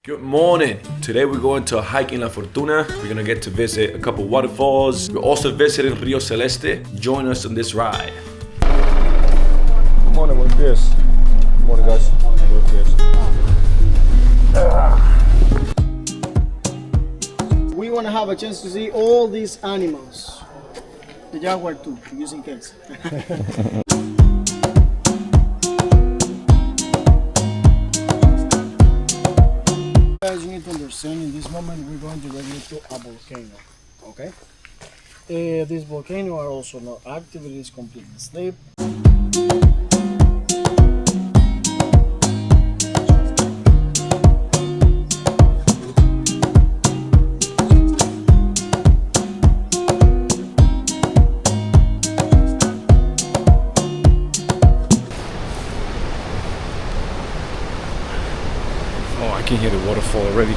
Good morning. Today we're going to a hike in La Fortuna. We're gonna get to visit a couple waterfalls. We're also visiting Rio Celeste. Join us on this ride. Good morning, buenos dias. Good morning, guys. Buenos dias. We want to have a chance to see all these animals. The jaguar too, just in case. Guys, you need to understand, in this moment we're going directly to a volcano, okay? This volcano are also not active, it is completely asleep. Oh, I can hear the waterfall already.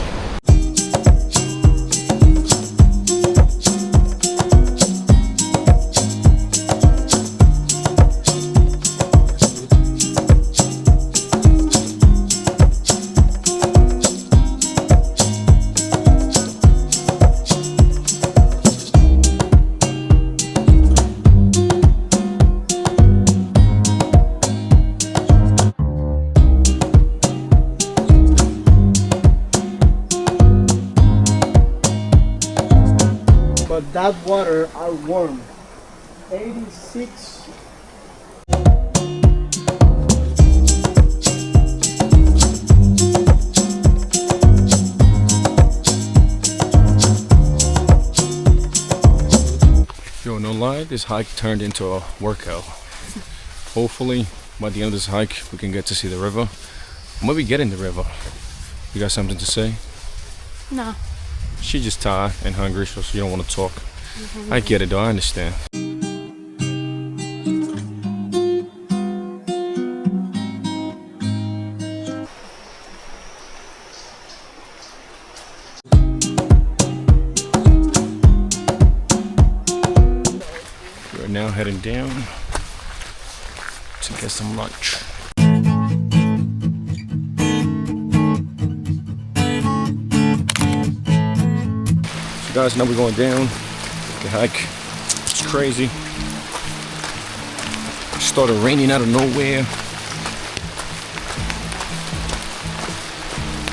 But that water are warm. 86. Yo, no lie, this hike turned into a workout. Hopefully, by the end of this hike, we can get to see the river. When we get in the river, you got something to say? No. She's just tired and hungry, so she don't want to talk. I get it though, I understand. We're now heading down to get some lunch. Guys, now we're going down the hike. It's crazy. It started raining out of nowhere.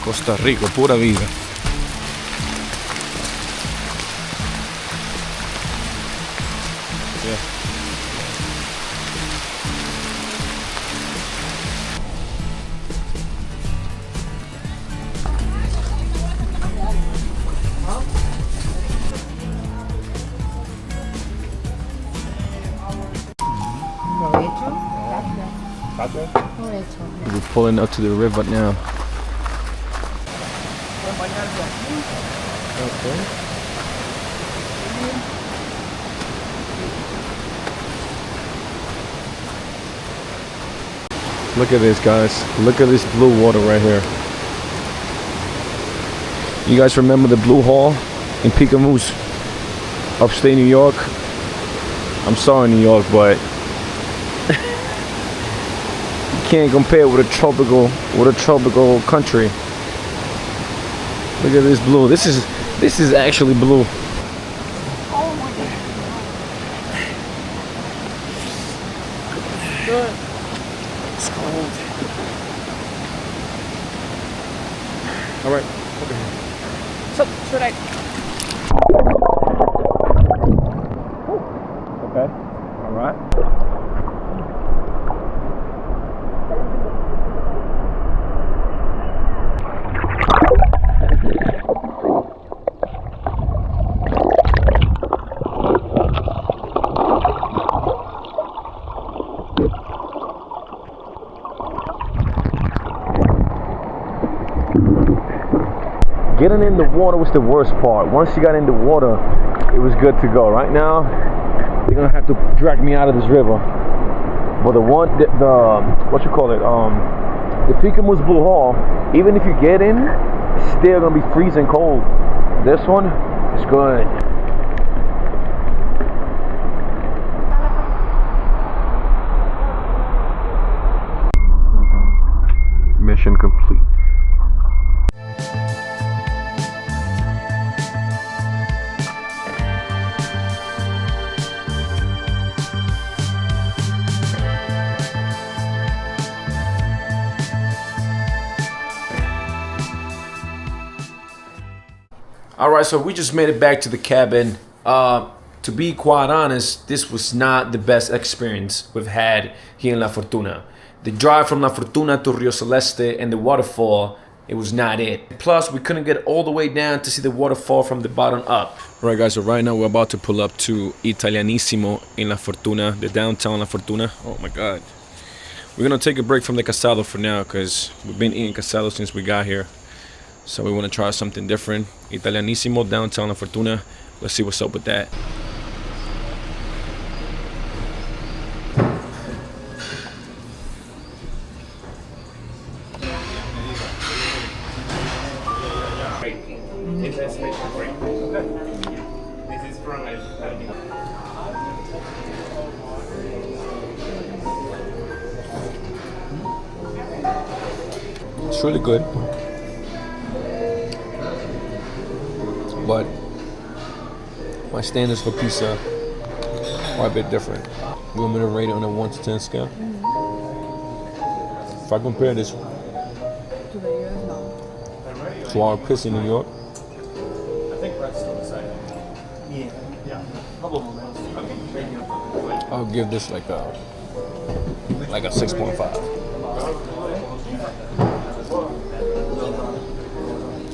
Costa Rica, pura vida. Yeah. We're pulling up to the river now. Okay. Look at this, guys. Look at this blue water right here. You guys remember the Blue Hall in Peekamoose, upstate New York? I'm sorry, New York, but can't compare with a tropical country. Look at this blue. This is actually blue. Oh my god. Good. It's cold. All right. Okay. So should I? Okay. All right. Getting in the water was the worst part. Once you got in the water, it was good to go. Right now, they're gonna have to drag me out of this river. But the what you call it, the Peekamoose Blue Hall, even if you get in, it's still gonna be freezing cold. This one is good. Mission complete. All right, so we just made it back to the cabin. To be quite honest, this was not the best experience we've had here in La Fortuna. The drive from La Fortuna to Rio Celeste and the waterfall, it was not it. Plus, we couldn't get all the way down to see the waterfall from the bottom up. All right, guys, so right now we're about to pull up to Italianissimo in La Fortuna, the downtown La Fortuna. Oh my God. We're gonna take a break from the casado for now because we've been eating casado since we got here. So we wanna try something different. Italianissimo, downtown La Fortuna. Let's see what's up with that. It's really good, but my standards for pizza are a bit different. You want me to rate it on a 1 to 10 scale? If I compare this to our pizza in New York, I'll give this like a 6.5.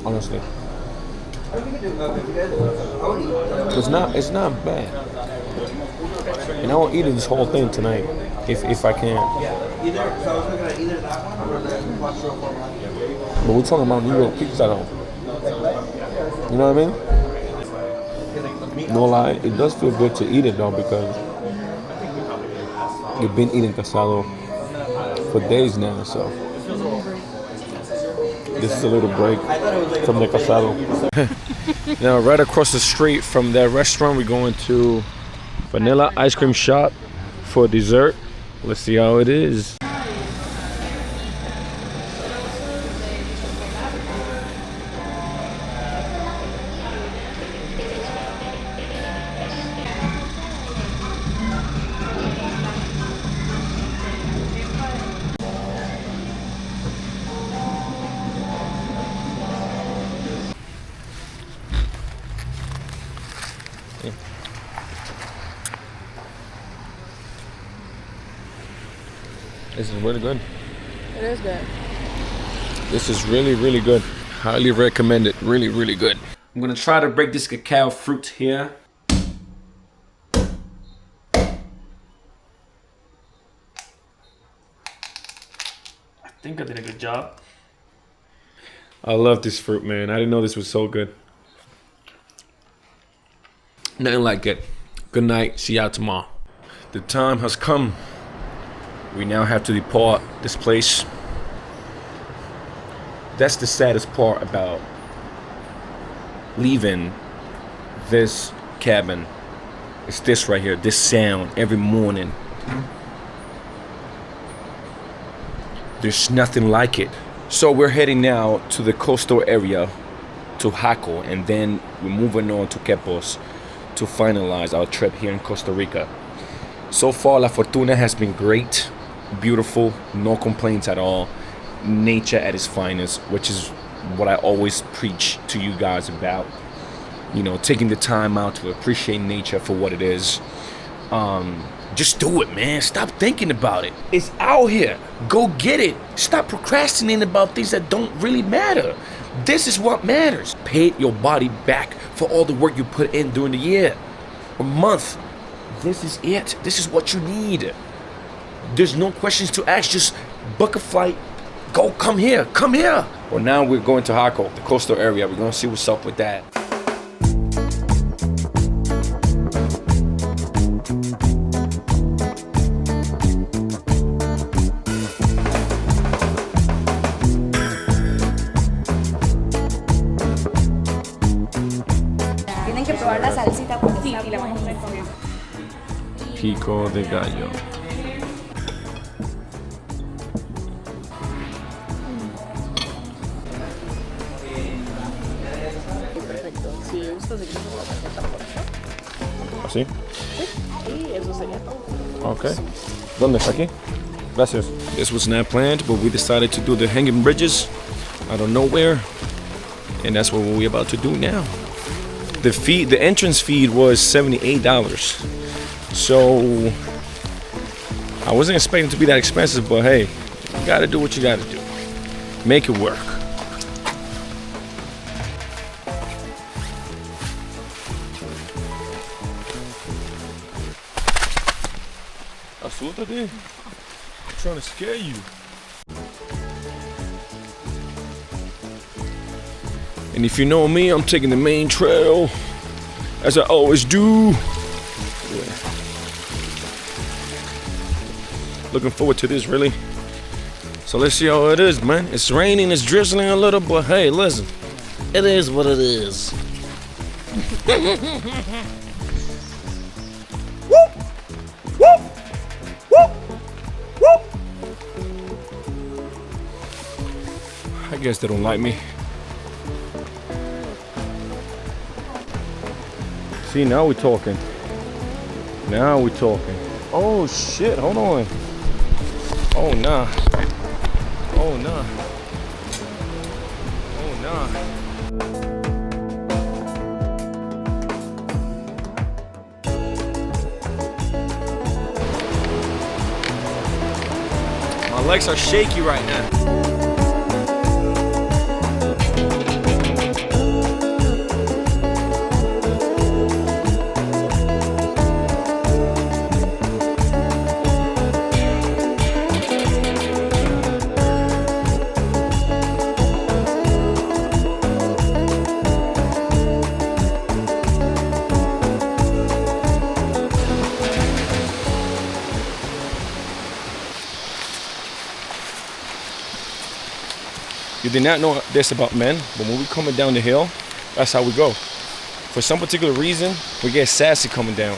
Honestly, it's not bad, and I will eat this whole thing tonight if I can. But we're talking about New York pizza though. You know what I mean? No lie, it does feel good to eat it though because you've been eating casado for days now, so. This is a little break from the casado. Now, right across the street from that restaurant, we're going to Vanilla Ice Cream Shop for dessert. Let's see how it is. This is really good. It is good. This is really, really good. Highly recommend it. Really, really good. I'm gonna try to break this cacao fruit here. I think I did a good job. I love this fruit, man. I didn't know this was so good. Nothing like it. Good night. See y'all tomorrow. The time has come. We now have to depart this place. That's the saddest part about leaving this cabin. It's this right here, this sound every morning. There's nothing like it. So we're heading now to the coastal area, to Jaco, and then we're moving on to Quepos to finalize our trip here in Costa Rica. So far, La Fortuna has been great. Beautiful, no complaints at all. Nature at its finest, which is what I always preach to you guys about. You know, taking the time out to appreciate nature for what it is. Just do it, man. Stop thinking about it. It's out here. Go get it. Stop procrastinating about things that don't really matter. This is what matters. Pay your body back for all the work you put in during the year or month. This is it. This is what you need. There's no questions to ask. Just book a flight. Go, come here. Come here. Well, now we're going to Jaco, the coastal area. We're going to see what's up with that. Tienen que probar la salsita porque está la vamos a buenísima. Pico de gallo. Perfecto. Si gustas, seguimos con la tarjeta por eso. ¿Así? Y eso sería todo. Okay. ¿Dónde está aquí? Gracias. This was not planned, but we decided to do the hanging bridges out of nowhere. And that's what we're about to do now. the entrance fee was $78. So I wasn't expecting it to be that expensive, but hey, you gotta do what you gotta do. Make it work. I'm trying to scare you. And if you know me, I'm taking the main trail, as I always do. Yeah. Looking forward to this, really. So let's see how it is, man. It's raining, it's drizzling a little, but hey, listen, it is what it is. Whoop! Whoop! Whoop! Whoop! I guess they don't like me. See, now we're talking. Now we're talking. Oh shit, hold on. Oh nah. Oh nah. Oh nah. My legs are shaky right now. You did not know this about men, but when we're coming down the hill, that's how we go. For some particular reason, we get sassy coming down.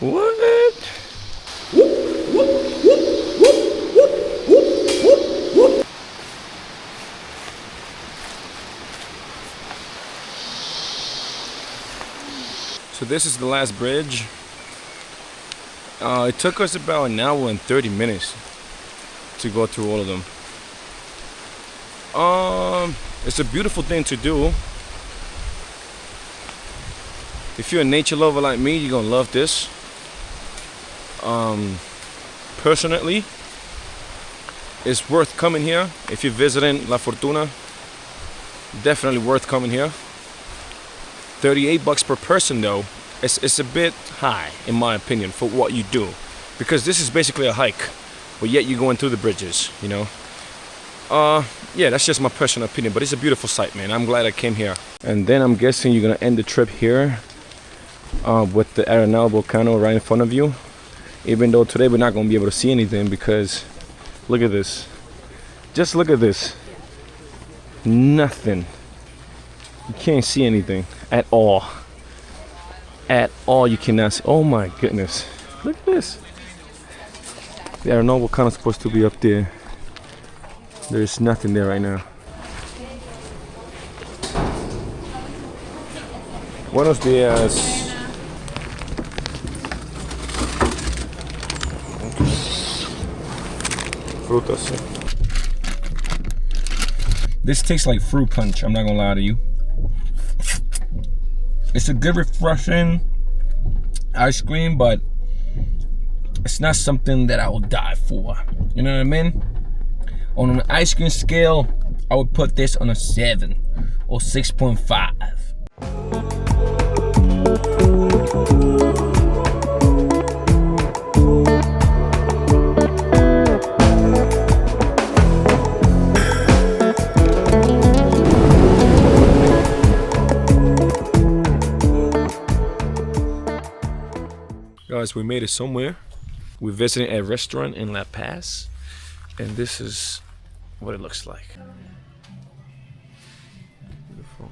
What? So this is the last bridge. It took us about an hour and 30 minutes to go through all of them. It's a beautiful thing to do. If you're a nature lover like me, you're gonna love this. Personally, it's worth coming here. If you're visiting La Fortuna, definitely worth coming here. $38 per person though, it's a bit high in my opinion for what you do, because this is basically a hike, but yet you're going through the bridges, you know. Yeah, that's just my personal opinion, but it's a beautiful sight, man. I'm glad I came here. And then I'm guessing you're gonna end the trip here with the Arenal volcano right in front of you, even though today we're not gonna be able to see anything, because look at this, just look at this, nothing. You can't see anything at all. At all, you cannot see. Oh my goodness, look at this. The Arenal volcano is supposed to be up there. There's nothing there right now. Buenos días. Frutas. This tastes like fruit punch, I'm not gonna lie to you. It's a good refreshing ice cream, but it's not something that I will die for. You know what I mean? On an ice cream scale, I would put this on a 7 or 6.5. guys, we made it somewhere. We're visiting a restaurant in La Paz, and this is what it looks like. Beautiful.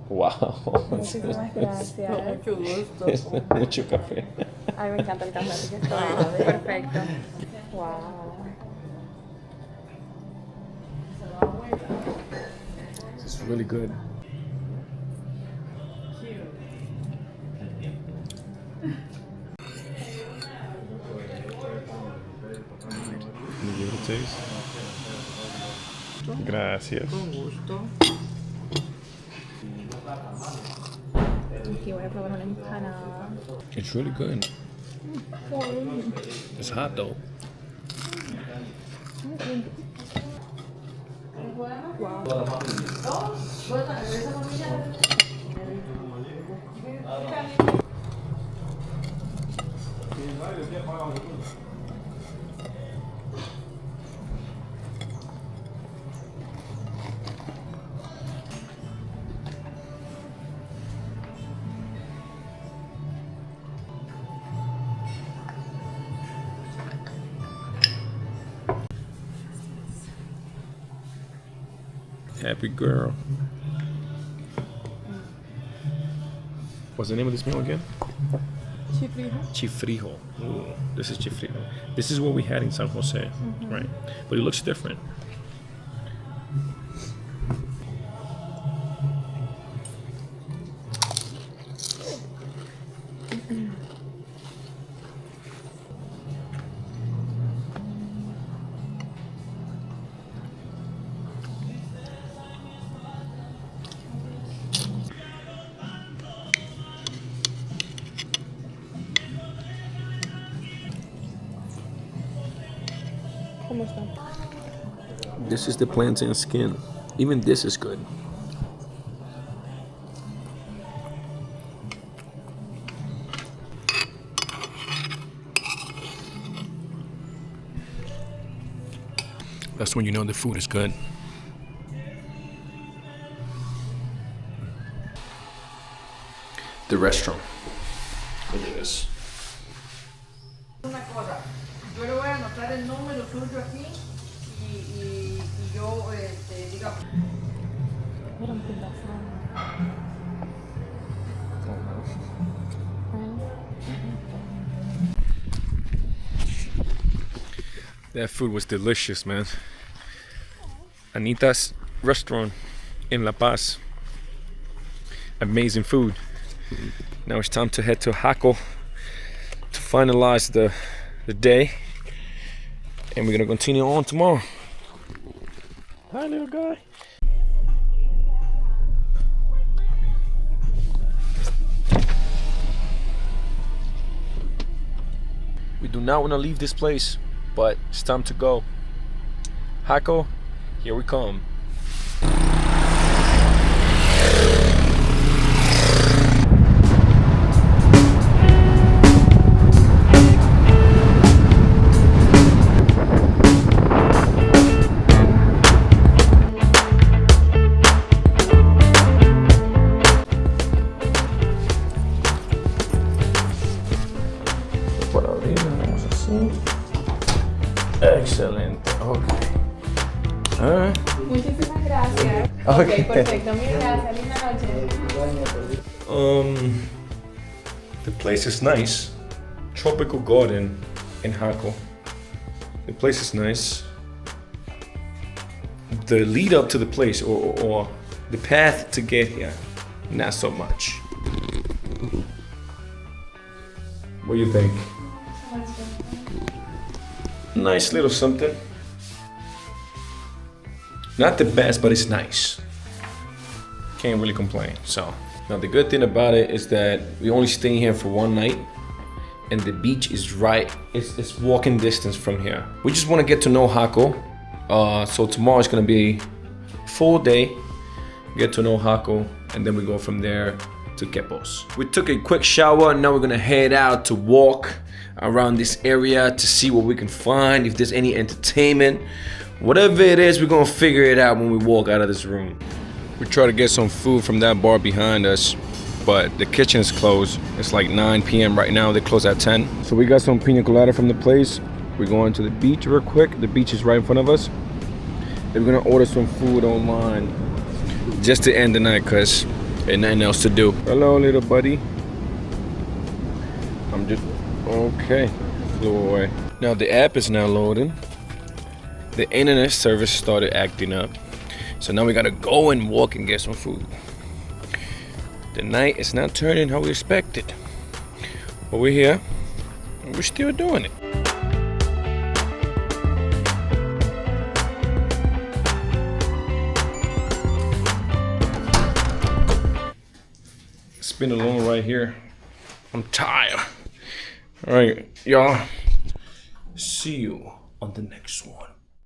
Wow. Muchísimas gracias. Mucho gusto. Mucho café. Ay, me encanta el café, así que estoy perfecto. Wow. This is really good. Can you give it a taste? Gracias. Con gusto. Aquí voy a probar una empanada. It's really good. It's hot though. Happy girl. What's the name of this meal again? Chifrijo. Chifrijo. Ooh, this is chifrijo. This is what we had in San Jose, right? But it looks different. ¿Cómo está? This is the plantain skin. Even this is good. That's when you know the food is good. The restaurant. Look at this. Una cosa, yo le voy a anotar el número suyo aquí y yo digamos. Fueron pintadas. That food was delicious, man. Anita's restaurant in La Paz. Amazing food. Now it's time to head to Jaco to finalize the day. And we're gonna continue on tomorrow. Hi, little guy. We do not want to leave this place, but it's time to go. Jaco, here we come. Por abrir, vamos así. Excelente, ok. Alright. Muchísimas gracias. Okay. Ok, perfecto. Mil gracias. Linda noche. The place is nice. Tropical garden in Jaco. The place is nice. The lead up to the place or the path to get here, not so much. What do you think? Nice little something. Not the best, but it's nice. Can't really complain. So now the good thing about it is that we only staying here for one night, and the beach is right. It's walking distance from here. We just want to get to know Jaco. So tomorrow is gonna be a full day. Get to know Jaco, and then we go from there to Quepos. We took a quick shower, and now we're gonna head out to walk around this area to see what we can find, if there's any entertainment. Whatever it is, we're gonna figure it out when we walk out of this room. We try to get some food from that bar behind us, but the kitchen is closed. It's like 9 p.m. right now. They close at 10. So we got some pina colada from the place. We're going to the beach real quick. The beach is right in front of us. Then we're gonna order some food online just to end the night, cause there's nothing else to do. Hello, little buddy. I'm just okay. Flew away. Now the app is now loading. The internet service started acting up. So now we gotta go and walk and get some food. The night is not turning how we expected. But we're here and we're still doing it. It's been a long ride here. I'm tired. All right, y'all. See you on the next one.